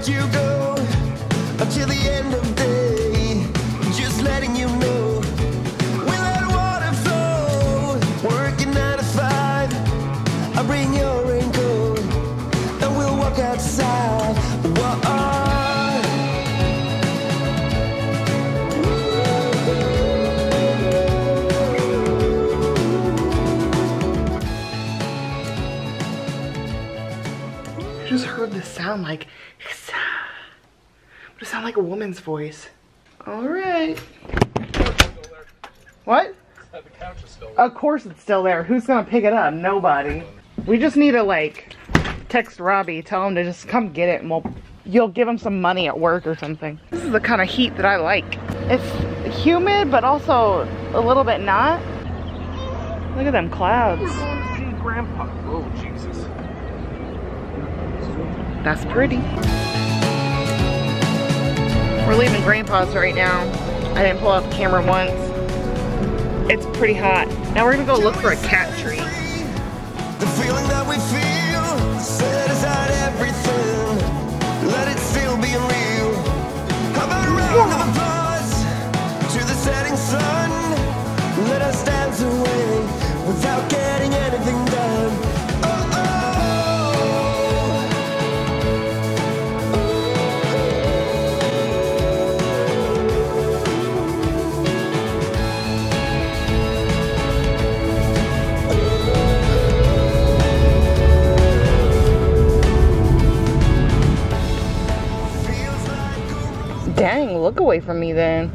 let you go until the end of day. Just letting you know, we let water flow. Working 9 to 5, I'll bring your raincoat and we'll walk outside. Whoa. I just heard this sound like, but it sounded like a woman's voice. All right. What? The couch is still there. Of course it's still there. Who's gonna pick it up? Nobody. We just need to like text Robbie, tell him to just come get it, and you'll give him some money at work or something. This is the kind of heat that I like. It's humid, but also a little bit not. Look at them clouds. We're going to see Grandpa. Oh, Jesus. That's pretty. We're leaving Grandpa's right now. I didn't pull out the camera once. It's pretty hot. Now we're gonna go look for a cat tree. The feeling that we feel, set aside everything, let it still be real. How about a round of applause to the setting sun? Let us dance away without getting anything done. Dang, look away from me then.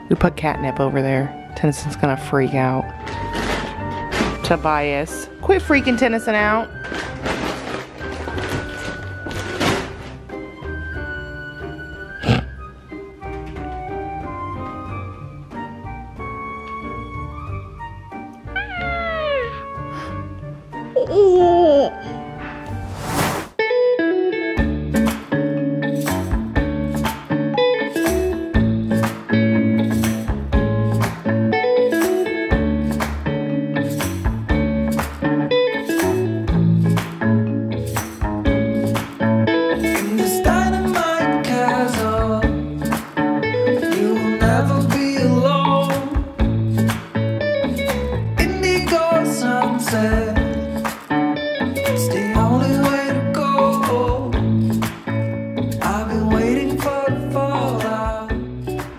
We put catnip over there. Tennyson's gonna freak out. Tobias, quit freaking Tennyson out.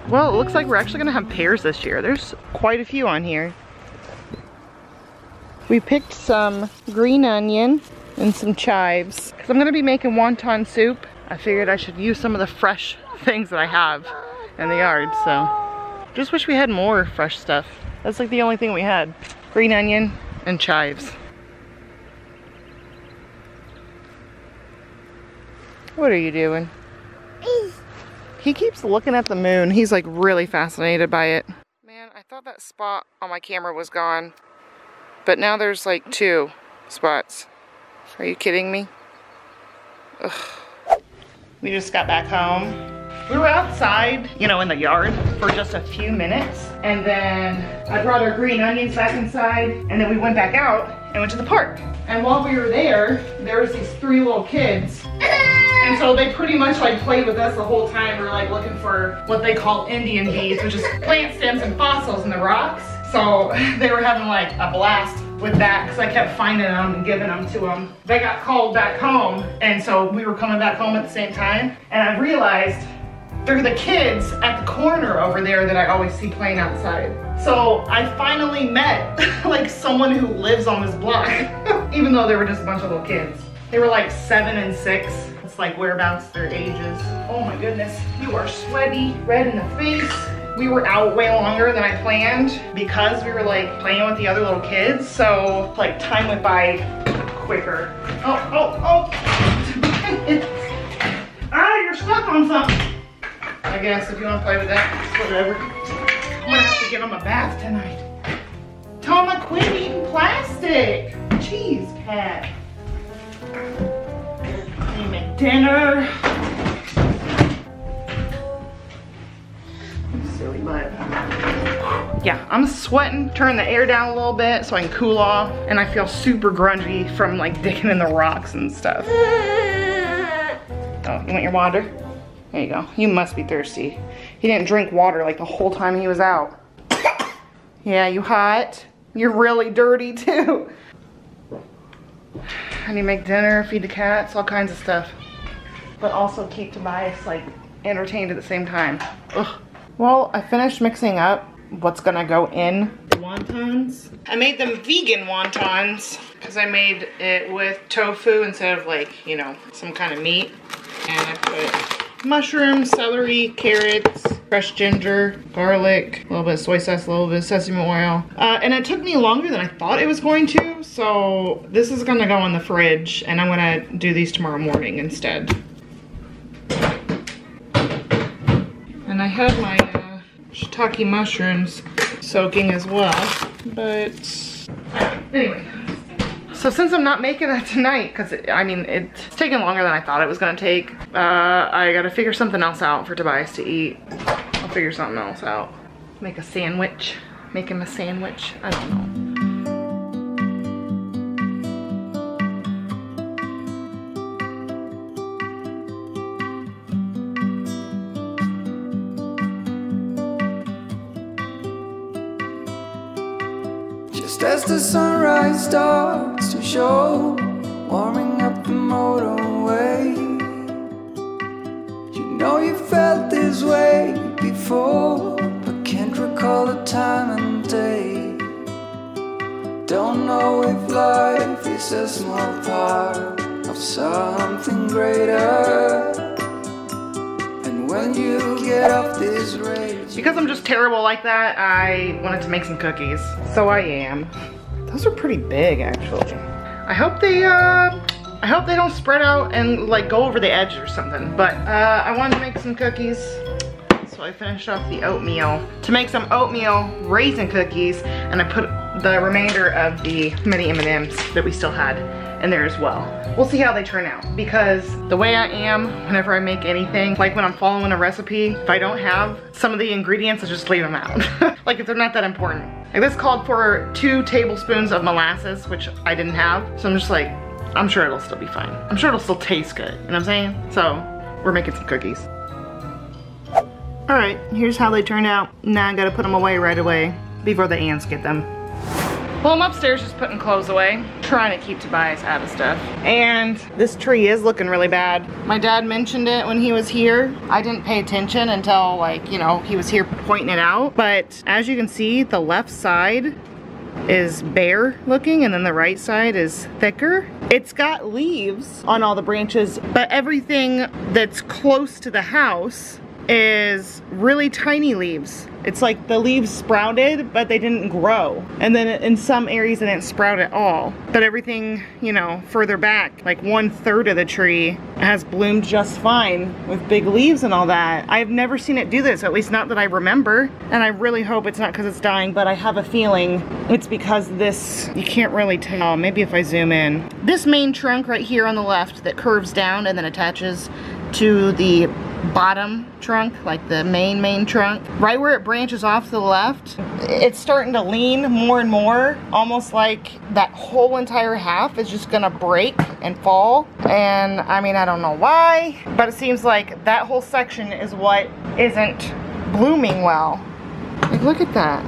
Well, it looks like we're actually gonna have pears this year. There's quite a few on here. We picked some green onion and some chives. Because I'm gonna be making wonton soup, I figured I should use some of the fresh things that I have in the yard, so. Just wish we had more fresh stuff. That's like the only thing we had. Green onion and chives. What are you doing? He keeps looking at the moon. He's like really fascinated by it. Man, I thought that spot on my camera was gone. But now there's like 2 spots. Are you kidding me? Ugh. We just got back home. We were outside, you know, in the yard for just a few minutes. And then I brought our green onions back inside. And then we went back out and went to the park. And while we were there was these 3 little kids. And so they pretty much like played with us the whole time. We were like looking for what they call Indian bees, which is plant stems and fossils in the rocks. So they were having like a blast with that because I kept finding them and giving them to them. They got called back home, and so we were coming back home at the same time. And I realized they're the kids at the corner over there that I always see playing outside. So I finally met like someone who lives on this block, even though they were just a bunch of little kids. They were like 7 and 6. It's like whereabouts their ages. Oh my goodness, you are sweaty, red in the face. We were out way longer than I planned because we were like playing with the other little kids. So like time went by quicker. Oh. You're stuck on something. I guess if you want to play with that, it's whatever. I'm gonna have to give him a bath tonight. Toma, quit eating plastic. Jeez, cat. Need me dinner. Silly butt. Yeah, I'm sweating. Turn the air down a little bit so I can cool off. And I feel super grungy from like digging in the rocks and stuff. Oh, you want your water? There you go. You must be thirsty. He didn't drink water like the whole time he was out. Yeah, you hot? You're really dirty too. I need to make dinner, feed the cats, all kinds of stuff. But also keep Tobias like entertained at the same time. Ugh. Well, I finished mixing up what's gonna go in the wontons. I made them vegan wontons because I made it with tofu instead of like, you know, some kind of meat. And I put mushrooms, celery, carrots, fresh ginger, garlic, a little bit of soy sauce, a little bit of sesame oil. And it took me longer than I thought it was going to. So this is gonna go in the fridge and I'm gonna do these tomorrow morning instead. And I have my shiitake mushrooms soaking as well, but anyway. So since I'm not making that tonight, because I mean, it's taking longer than I thought it was gonna take, I gotta figure something else out for Tobias to eat. I'll figure something else out. Make a sandwich, make him a sandwich, I don't know. Just as the sunrise starts to show, warming up the motorway, you know you felt this way before, but can't recall the time and day. Don't know if life is a small part of something greater, and when you get off this race. Because I'm just terrible like that, I wanted to make some cookies. So I am. Those are pretty big, actually. I hope they don't spread out and like go over the edge or something. But I wanted to make some cookies, so I finished off the oatmeal to make some oatmeal raisin cookies, and I put the remainder of the mini M&Ms that we still had in there as well. We'll see how they turn out, because the way I am whenever I make anything, like when I'm following a recipe, if I don't have some of the ingredients, I just leave them out. Like if they're not that important. Like this called for 2 tablespoons of molasses, which I didn't have. So I'm just like, I'm sure it'll still be fine. I'm sure it'll still taste good, you know what I'm saying? So we're making some cookies. All right, here's how they turn out. Now I gotta put them away right away before the ants get them. Well, I'm upstairs just putting clothes away, trying to keep Tobias out of stuff. And this tree is looking really bad. My dad mentioned it when he was here. I didn't pay attention until, like, you know, he was here pointing it out. But as you can see, the left side is bare looking and then the right side is thicker. It's got leaves on all the branches, but everything that's close to the house is really tiny leaves. It's like the leaves sprouted, but they didn't grow. And then in some areas they didn't sprout at all. But everything, you know, further back, like 1/3 of the tree has bloomed just fine with big leaves and all that. I've never seen it do this, at least not that I remember. And I really hope it's not because it's dying, but I have a feeling it's because this, you can't really tell. Maybe if I zoom in. This main trunk right here on the left that curves down and then attaches to the bottom trunk, like the main trunk, right where it branches off to the left, it's starting to lean more and more, almost like that whole entire half is just gonna break and fall. And I mean, I don't know why, but it seems like that whole section is what isn't blooming well. Like, look at that.